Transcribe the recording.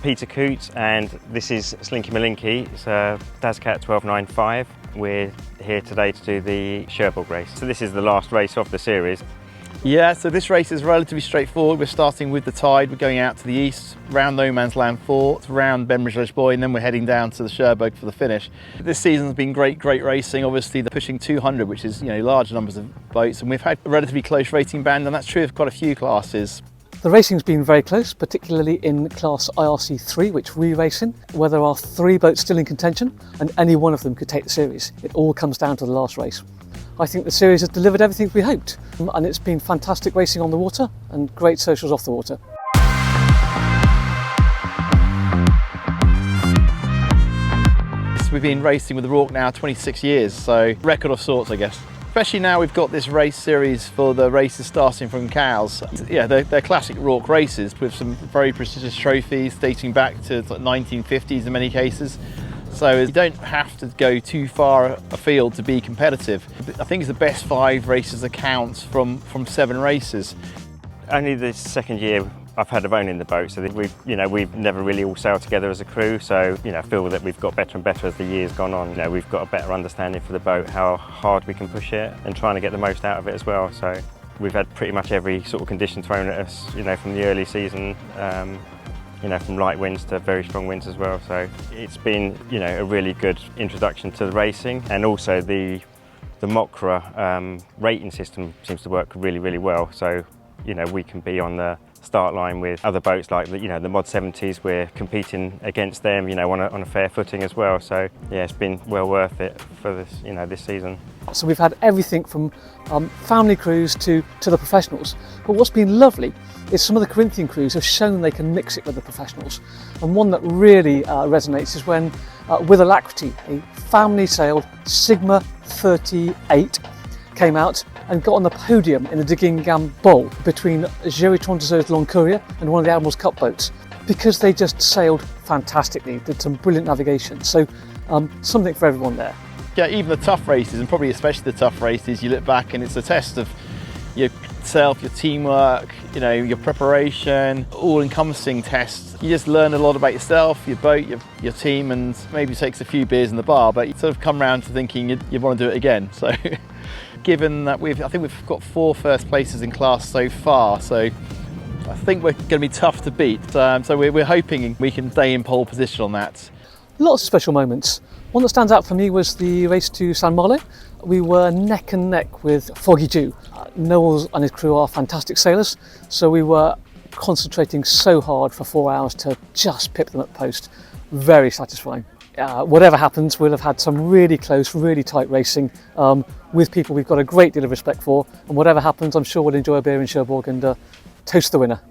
Peter Coote and this is Slinky Malinky. It's a Dascat 1295. We're here today to do the Cherbourg race. So this is the last race of the series. Yeah, so this race is relatively straightforward. We're starting with the tide, we're going out to the east, round No Man's Land Fort, round Benbridge Boy, and then we're heading down to the Cherbourg for the finish. This season's been great racing. Obviously they're pushing 200, which is, large numbers of boats, and we've had a relatively close racing band, and that's true of quite a few classes. The racing's been very close, particularly in class IRC3, which we race in, where there are 3 boats still in contention, and any one of them could take the series. It all comes down to the last race. I think the series has delivered everything we hoped, and it's been fantastic racing on the water and great socials off the water. We've been racing with the RORC now 26 years, so record of sorts, I guess. Especially now we've got this race series for the races starting from Cowes. Yeah, they're classic RORC races with some very prestigious trophies dating back to the 1950s in many cases. So you don't have to go too far afield to be competitive. I think it's the best 5 races accounts from 7 races. Only the second year I've had of owning the boat, so we've never really all sailed together as a crew. So I feel that we've got better and better as the year's gone on. We've got a better understanding for the boat, how hard we can push it, and trying to get the most out of it as well. So we've had pretty much every sort of condition thrown at us, from the early season. From light winds to very strong winds as well. So it's been, a really good introduction to the racing, and also the Mokra rating system seems to work really well. So, we can be on the start line with other boats like the Mod 70s. We're competing against them, on a fair footing as well. So yeah, it's been well worth it for this, this season. So we've had everything from family crews to the professionals. But what's been lovely is some of the Corinthian crews have shown they can mix it with the professionals. And one that really resonates is when, with alacrity, a family sailed Sigma 38 came out and got on the podium in the Digging Bowl between Géry Trontezeau's Long Courier and one of the Admiral's Cup boats, because they just sailed fantastically, did some brilliant navigation. So something for everyone there. Yeah, even the tough races, and probably especially the tough races, you look back and it's a test of yourself, your teamwork, your preparation, all-encompassing tests. You just learn a lot about yourself, your boat, your team, and maybe it takes a few beers in the bar, but you sort of come around to thinking you want to do it again. So given that I think we've got 4 first places in class so far, so I think we're going to be tough to beat. So we're hoping we can stay in pole position on that. Lots of special moments. One that stands out for me was the race to San Malo. We were neck and neck with Foggy Dew. Noel and his crew are fantastic sailors, so we were concentrating so hard for 4 hours to just pip them at post. Very satisfying. Whatever happens, we'll have had some really close, really tight racing with people we've got a great deal of respect for, and whatever happens, I'm sure we'll enjoy a beer in Cherbourg and toast the winner.